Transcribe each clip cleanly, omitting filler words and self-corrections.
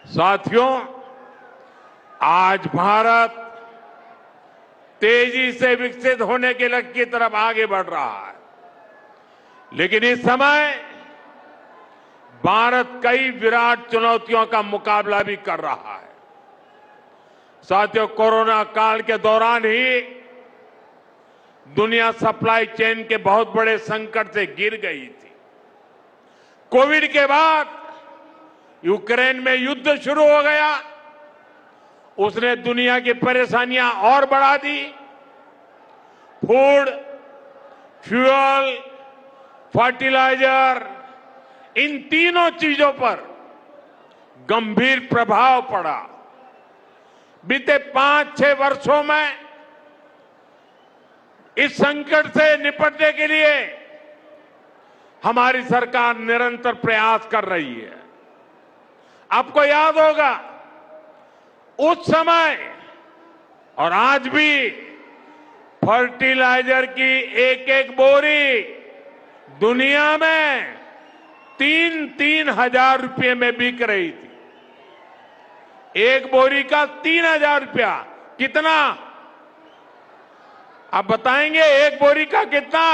साथियों, आज भारत तेजी से विकसित होने के लक्ष्य की तरफ आगे बढ़ रहा है, लेकिन इस समय भारत कई विराट चुनौतियों का मुकाबला भी कर रहा है। साथियों, कोरोना काल के दौरान ही दुनिया सप्लाई चेन के बहुत बड़े संकट से गिर गई थी। कोविड के बाद यूक्रेन में युद्ध शुरू हो गया, उसने दुनिया की परेशानियां और बढ़ा दी। फूड, फ्यूल, फर्टिलाइजर, इन तीनों चीजों पर गंभीर प्रभाव पड़ा। बीते 5-6 वर्षों में इस संकट से निपटने के लिए हमारी सरकार निरंतर प्रयास कर रही है। आपको याद होगा, उस समय और आज भी फर्टिलाइजर की एक एक बोरी दुनिया में 3-3 हजार रुपये में बिक रही थी। एक बोरी का 3,000 रुपया। कितना? आप बताएंगे एक बोरी का कितना?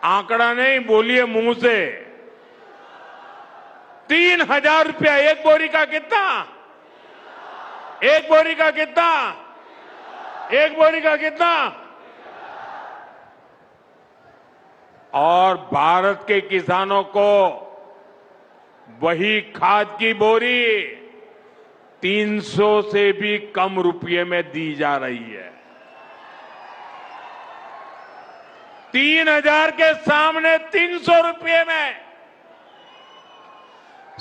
आंकड़ा नहीं, बोलिए मुंह से। 3,000 रुपया एक बोरी का। कितना? एक बोरी का कितना? एक बोरी का कितना? और भारत के किसानों को वही खाद की बोरी 300 से भी कम रुपये में दी जा रही है। 3,000 के सामने 300 रुपये में।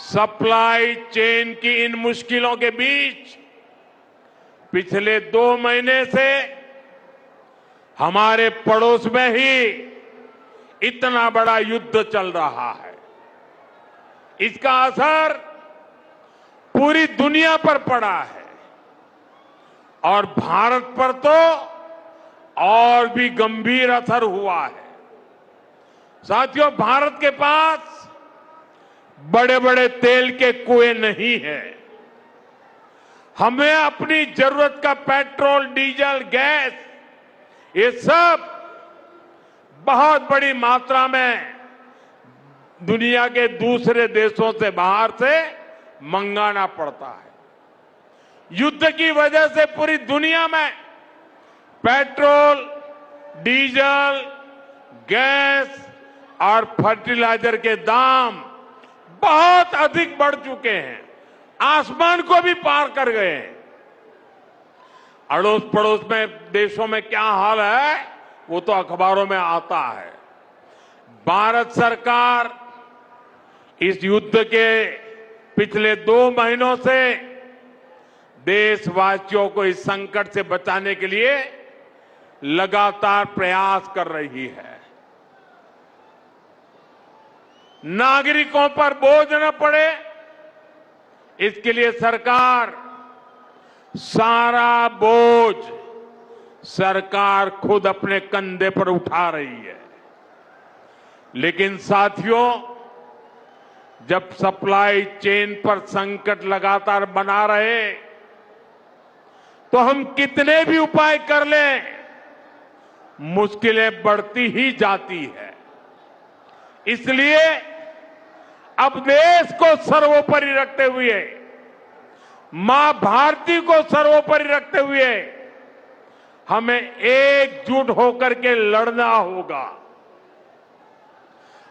सप्लाई चेन की इन मुश्किलों के बीच पिछले 2 महीने से हमारे पड़ोस में ही इतना बड़ा युद्ध चल रहा है। इसका असर पूरी दुनिया पर पड़ा है और भारत पर तो और भी गंभीर असर हुआ है। साथियों, भारत के पास बड़े बड़े तेल के कुएं नहीं है। हमें अपनी जरूरत का पेट्रोल, डीजल, गैस, ये सब बहुत बड़ी मात्रा में दुनिया के दूसरे देशों से, बाहर से मंगाना पड़ता है। युद्ध की वजह से पूरी दुनिया में पेट्रोल, डीजल, गैस और फर्टिलाइजर के दाम बहुत अधिक बढ़ चुके हैं, आसमान को भी पार कर गए हैं। अड़ोस पड़ोस में देशों में क्या हाल है वो तो अखबारों में आता है। भारत सरकार इस युद्ध के पिछले 2 महीनों से देशवासियों को इस संकट से बचाने के लिए लगातार प्रयास कर रही है। नागरिकों पर बोझ न पड़े, इसके लिए सरकार सारा बोझ सरकार खुद अपने कंधे पर उठा रही है। लेकिन साथियों, जब सप्लाई चेन पर संकट लगातार बना रहे तो हम कितने भी उपाय कर लें, मुश्किलें बढ़ती ही जाती है। इसलिए अब देश को सर्वोपरि रखते हुए, मां भारती को सर्वोपरि रखते हुए हमें एकजुट होकर के लड़ना होगा।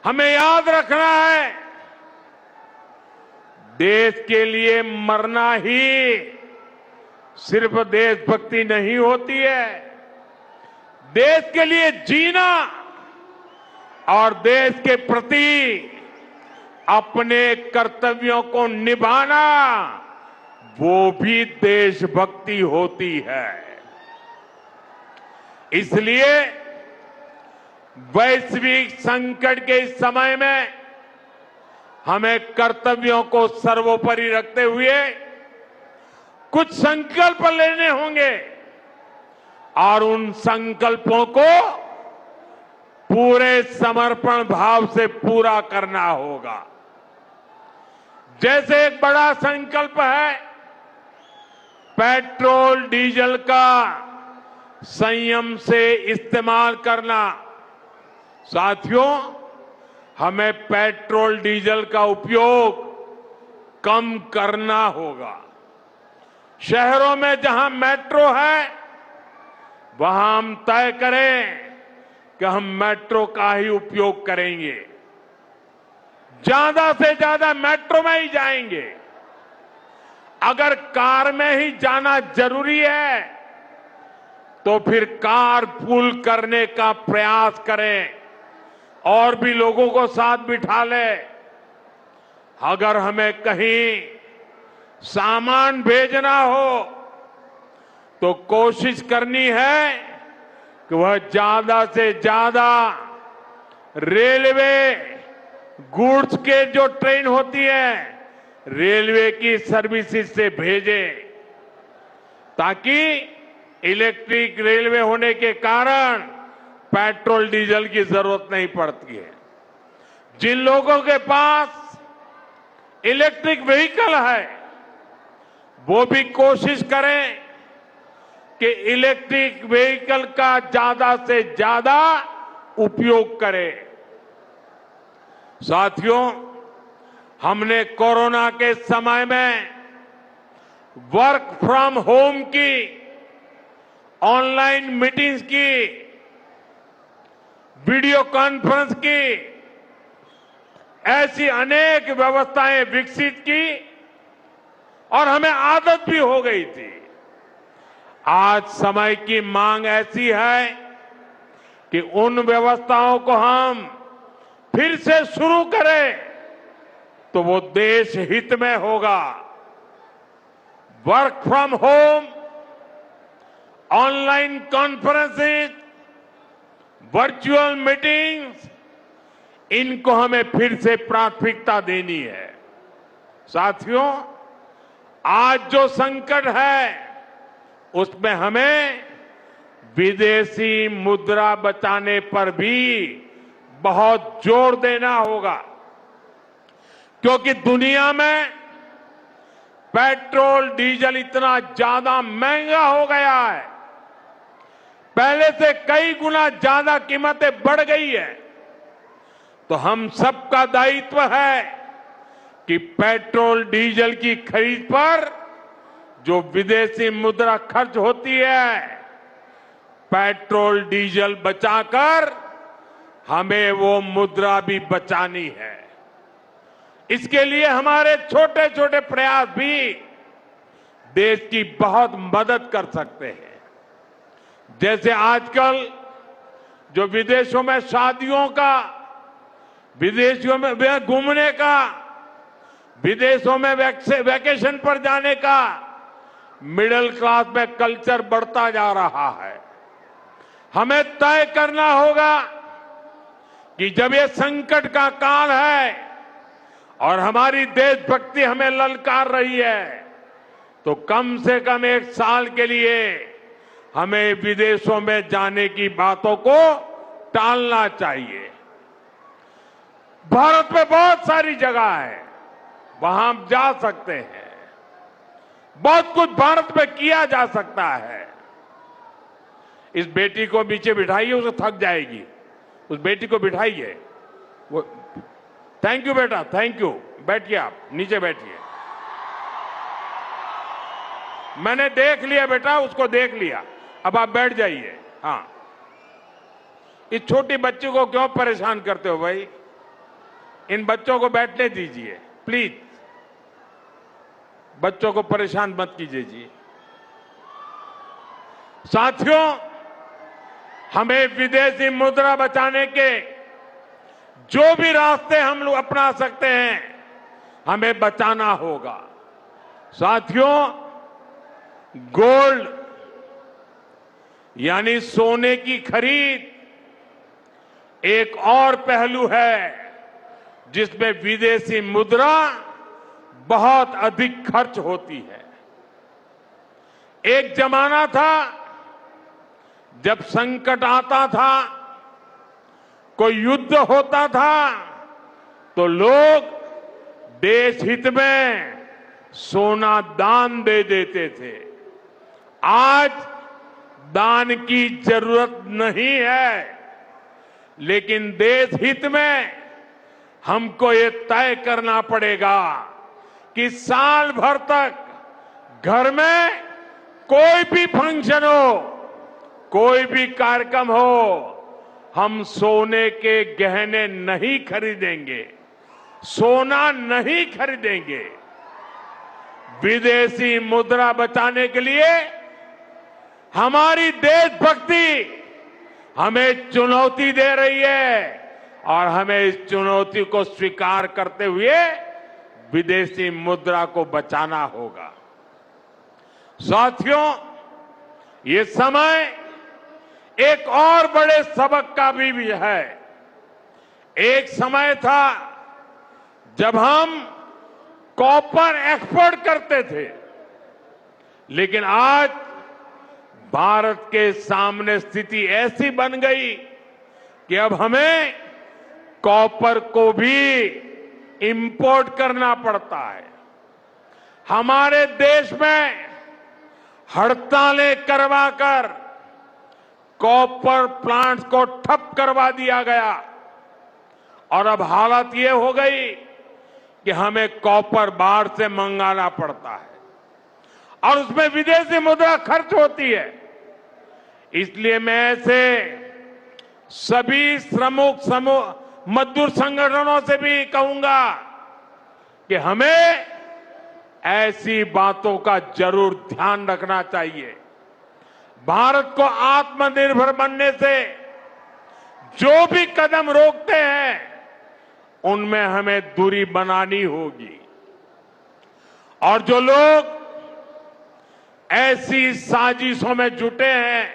हमें याद रखना है, देश के लिए मरना ही सिर्फ देशभक्ति नहीं होती है। देश के लिए जीना और देश के प्रति अपने कर्तव्यों को निभाना, वो भी देशभक्ति होती है। इसलिए वैश्विक संकट के इस समय में हमें कर्तव्यों को सर्वोपरि रखते हुए कुछ संकल्प लेने होंगे और उन संकल्पों को पूरे समर्पण भाव से पूरा करना होगा। जैसे एक बड़ा संकल्प है पेट्रोल डीजल का संयम से इस्तेमाल करना। साथियों, हमें पेट्रोल डीजल का उपयोग कम करना होगा। शहरों में जहां मेट्रो है वहां हम तय करें कि हम मेट्रो का ही उपयोग करेंगे, ज्यादा से ज्यादा मेट्रो में ही जाएंगे। अगर कार में ही जाना जरूरी है तो फिर कार पूल करने का प्रयास करें और भी लोगों को साथ बिठा ले। अगर हमें कहीं सामान भेजना हो तो कोशिश करनी है कि वह ज्यादा से ज्यादा रेलवे गुड्स के जो ट्रेन होती है रेलवे की सर्विसेज से भेजे, ताकि इलेक्ट्रिक रेलवे होने के कारण पेट्रोल डीजल की जरूरत नहीं पड़ती है। जिन लोगों के पास इलेक्ट्रिक व्हीकल है वो भी कोशिश करें कि इलेक्ट्रिक व्हीकल का ज्यादा से ज्यादा उपयोग करें। साथियों, हमने कोरोना के समय में वर्क फ्रॉम होम की, ऑनलाइन मीटिंग्स की, वीडियो कॉन्फ्रेंस की, ऐसी अनेक व्यवस्थाएं विकसित की और हमें आदत भी हो गई थी। आज समय की मांग ऐसी है कि उन व्यवस्थाओं को हम फिर से शुरू करें तो वो देश हित में होगा। Work from home, online conferences, virtual meetings, इनको हमें फिर से प्राथमिकता देनी है। साथियों, आज जो संकट है उसमें हमें विदेशी मुद्रा बचाने पर भी बहुत जोर देना होगा, क्योंकि दुनिया में पेट्रोल डीजल इतना ज्यादा महंगा हो गया है, पहले से कई गुना ज्यादा कीमतें बढ़ गई है। तो हम सबका दायित्व है कि पेट्रोल डीजल की खरीद पर जो विदेशी मुद्रा खर्च होती है, पेट्रोल डीजल बचाकर हमें वो मुद्रा भी बचानी है। इसके लिए हमारे छोटे छोटे प्रयास भी देश की बहुत मदद कर सकते हैं। जैसे आजकल जो विदेशों में शादियों का, विदेशों में घूमने का, विदेशों में वैकेशन पर जाने का मिडिल क्लास में कल्चर बढ़ता जा रहा है। हमें तय करना होगा कि जब ये संकट का काल है और हमारी देशभक्ति हमें ललकार रही है, तो कम से कम एक साल के लिए हमें विदेशों में जाने की बातों को टालना चाहिए। भारत में बहुत सारी जगह है, वहां हम जा सकते हैं। बहुत कुछ भारत में किया जा सकता है। इस बेटी को नीचे बिठाइए, उसे थक जाएगी। उस बेटी को बिठाइए। वो थैंक यू बेटा, थैंक यू। बैठिए, आप नीचे बैठिए। मैंने देख लिया बेटा, उसको देख लिया, अब आप बैठ जाइए। हाँ, इस छोटी बच्ची को क्यों परेशान करते हो भाई? इन बच्चों को बैठने दीजिए प्लीज। बच्चों को परेशान मत कीजिए जी। साथियों, हमें विदेशी मुद्रा बचाने के जो भी रास्ते हम लोग अपना सकते हैं, हमें बचाना होगा। साथियों, गोल्ड यानी सोने की खरीद एक और पहलू है जिसमें विदेशी मुद्रा बहुत अधिक खर्च होती है। एक जमाना था जब संकट आता था, कोई युद्ध होता था, तो लोग देश हित में सोना दान दे देते थे। आज दान की जरूरत नहीं है, लेकिन देश हित में हमको ये तय करना पड़ेगा कि साल भर तक घर में कोई भी फंक्शन हो, कोई भी कार्यक्रम हो, हम सोने के गहने नहीं खरीदेंगे, सोना नहीं खरीदेंगे। विदेशी मुद्रा बचाने के लिए हमारी देशभक्ति हमें चुनौती दे रही है और हमें इस चुनौती को स्वीकार करते हुए विदेशी मुद्रा को बचाना होगा। साथियों, ये समय एक और बड़े सबक का भी है। एक समय था जब हम कॉपर एक्सपोर्ट करते थे, लेकिन आज भारत के सामने स्थिति ऐसी बन गई कि अब हमें कॉपर को भी इंपोर्ट करना पड़ता है। हमारे देश में हड़तालें करवाकर कॉपर प्लांट्स को ठप करवा दिया गया और अब हालत ये हो गई कि हमें कॉपर बाहर से मंगाना पड़ता है और उसमें विदेशी मुद्रा खर्च होती है। इसलिए मैं ऐसे सभी श्रमिक समूह मजदूर संगठनों से भी कहूंगा कि हमें ऐसी बातों का जरूर ध्यान रखना चाहिए। भारत को आत्मनिर्भर बनने से जो भी कदम रोकते हैं उनमें हमें दूरी बनानी होगी और जो लोग ऐसी साजिशों में जुटे हैं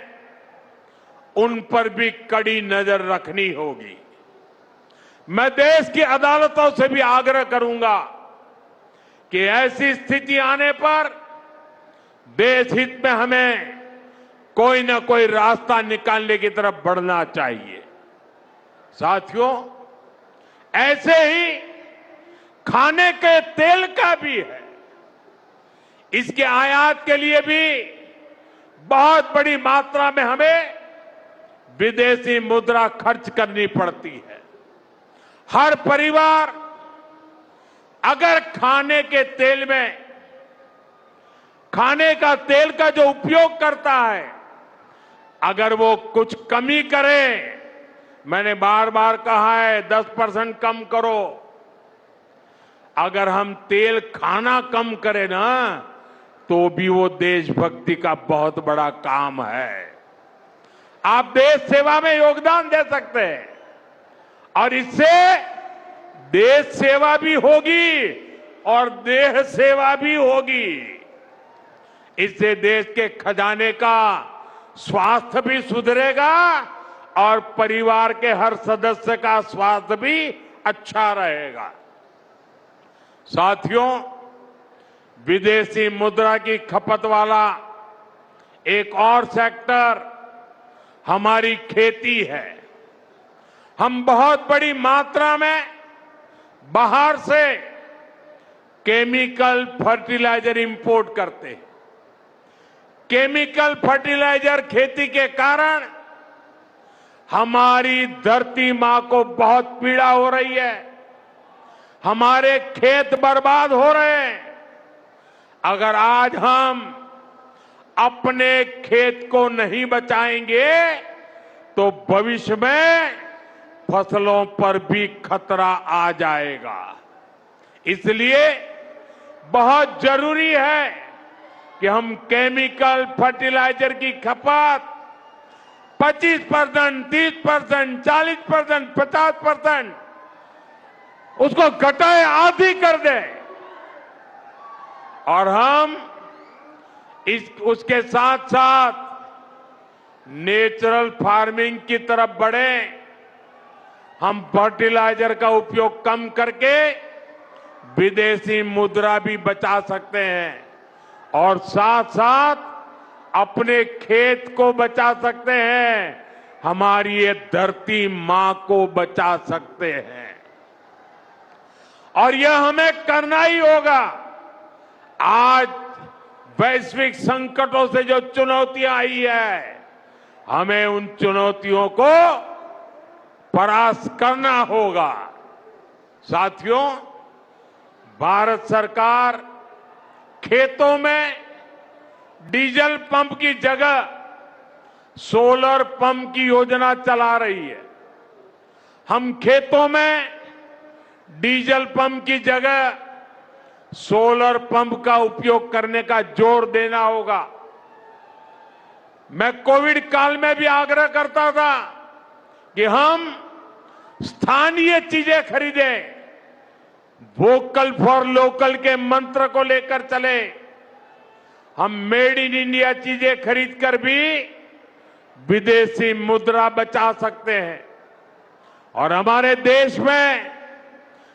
उन पर भी कड़ी नजर रखनी होगी। मैं देश की अदालतों से भी आग्रह करूंगा कि ऐसी स्थिति आने पर देश हित में हमें कोई ना कोई रास्ता निकालने की तरफ बढ़ना चाहिए। साथियों, ऐसे ही खाने के तेल का भी है। इसके आयात के लिए भी बहुत बड़ी मात्रा में हमें विदेशी मुद्रा खर्च करनी पड़ती है। हर परिवार अगर खाने के तेल में खाने का तेल का जो उपयोग करता है, अगर वो कुछ कमी करे, मैंने बार बार कहा है 10% कम करो। अगर हम तेल खाना कम करें ना, तो भी वो देशभक्ति का बहुत बड़ा काम है। आप देश सेवा में योगदान दे सकते हैं और इससे देश सेवा भी होगी और देह सेवा भी होगी। इससे देश के खजाने का स्वास्थ्य भी सुधरेगा और परिवार के हर सदस्य का स्वास्थ्य भी अच्छा रहेगा। साथियों, विदेशी मुद्रा की खपत वाला एक और सेक्टर हमारी खेती है। हम बहुत बड़ी मात्रा में बाहर से केमिकल फर्टिलाइजर इंपोर्ट करते हैं। केमिकल फर्टिलाइजर खेती के कारण हमारी धरती मां को बहुत पीड़ा हो रही है। हमारे खेत बर्बाद हो रहे हैं। अगर आज हम अपने खेत को नहीं बचाएंगे तो भविष्य में फसलों पर भी खतरा आ जाएगा। इसलिए बहुत जरूरी है कि हम केमिकल फर्टिलाइजर की खपत 25%, 30%, 40%, 50% उसको घटाए, आधी कर दें और हम उसके साथ साथ नेचुरल फार्मिंग की तरफ बढ़ें। हम फर्टिलाइजर का उपयोग कम करके विदेशी मुद्रा भी बचा सकते हैं और साथ साथ अपने खेत को बचा सकते हैं, हमारी ये धरती मां को बचा सकते हैं। और यह हमें करना ही होगा। आज वैश्विक संकटों से जो चुनौतियां आई है, हमें उन चुनौतियों को परास्त करना होगा। साथियों, भारत सरकार खेतों में डीजल पंप की जगह सोलर पंप की योजना चला रही है। हम खेतों में डीजल पंप की जगह सोलर पंप का उपयोग करने का जोर देना होगा। मैं कोविड काल में भी आग्रह करता था कि हम स्थानीय चीजें खरीदें, वोकल फॉर लोकल के मंत्र को लेकर चले। हम मेड इन इंडिया चीजें खरीदकर भी विदेशी मुद्रा बचा सकते हैं और हमारे देश में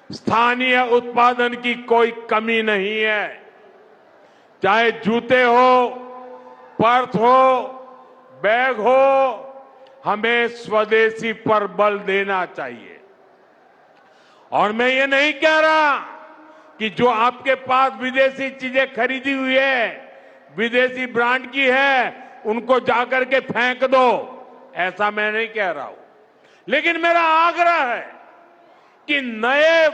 स्थानीय उत्पादन की कोई कमी नहीं है। चाहे जूते हो, पर्स हो, बैग हो, हमें स्वदेशी पर बल देना चाहिए। और मैं ये नहीं कह रहा कि जो आपके पास विदेशी चीजें खरीदी हुई है, विदेशी ब्रांड की है, उनको जाकर के फेंक दो, ऐसा मैं नहीं कह रहा हूं। लेकिन मेरा आग्रह है कि नए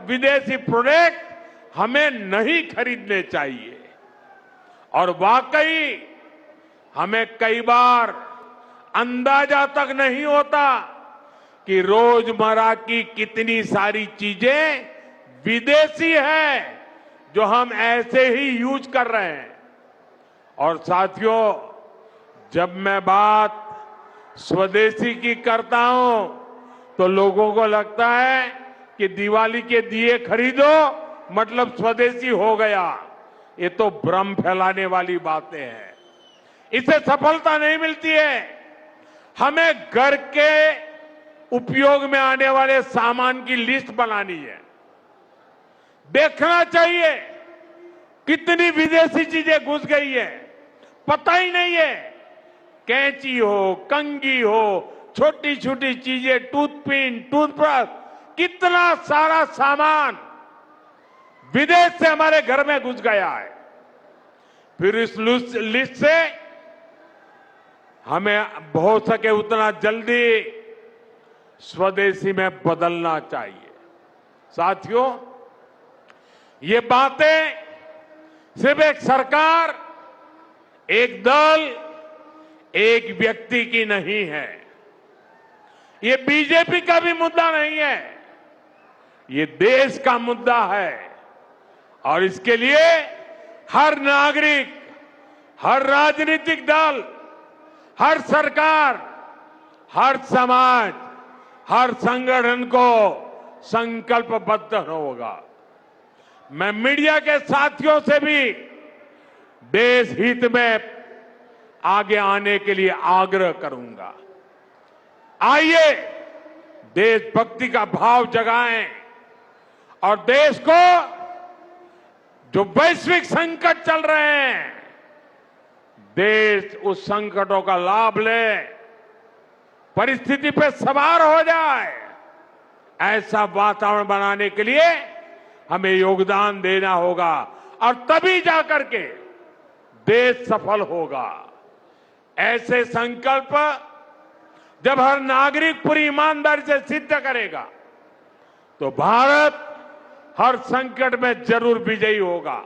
विदेशी प्रोडक्ट हमें नहीं खरीदने चाहिए। और वाकई हमें कई बार अंदाजा तक नहीं होता कि रोजमर्रा की कितनी सारी चीजें विदेशी है जो हम ऐसे ही यूज कर रहे हैं। और साथियों, जब मैं बात स्वदेशी की करता हूं तो लोगों को लगता है कि दिवाली के दिए खरीदो मतलब स्वदेशी हो गया। ये तो भ्रम फैलाने वाली बातें हैं, इससे सफलता नहीं मिलती है। हमें घर के उपयोग में आने वाले सामान की लिस्ट बनानी है, देखना चाहिए कितनी विदेशी चीजें घुस गई है, पता ही नहीं है। कैंची हो, कंघी हो, छोटी छोटी चीजें, टूथपिन, टूथब्रश, कितना सारा सामान विदेश से हमारे घर में घुस गया है। फिर इस लिस्ट से हमें हो सके उतना जल्दी स्वदेशी में बदलना चाहिए। साथियों, ये बातें सिर्फ एक सरकार, एक दल, एक व्यक्ति की नहीं है। ये बीजेपी का भी मुद्दा नहीं है, ये देश का मुद्दा है। और इसके लिए हर नागरिक, हर राजनीतिक दल, हर सरकार, हर समाज, हर संगठन को संकल्पबद्ध होगा। मैं मीडिया के साथियों से भी देश हित में आगे आने के लिए आग्रह करूंगा। आइए देशभक्ति का भाव जगाएं और देश को जो वैश्विक संकट चल रहे हैं, देश उस संकटों का लाभ ले, परिस्थिति पे सवार हो जाए। ऐसा वातावरण बनाने के लिए हमें योगदान देना होगा और तभी जाकर के देश सफल होगा। ऐसे संकल्प जब हर नागरिक पूरी ईमानदारी से सिद्ध करेगा तो भारत हर संकट में जरूर विजयी होगा।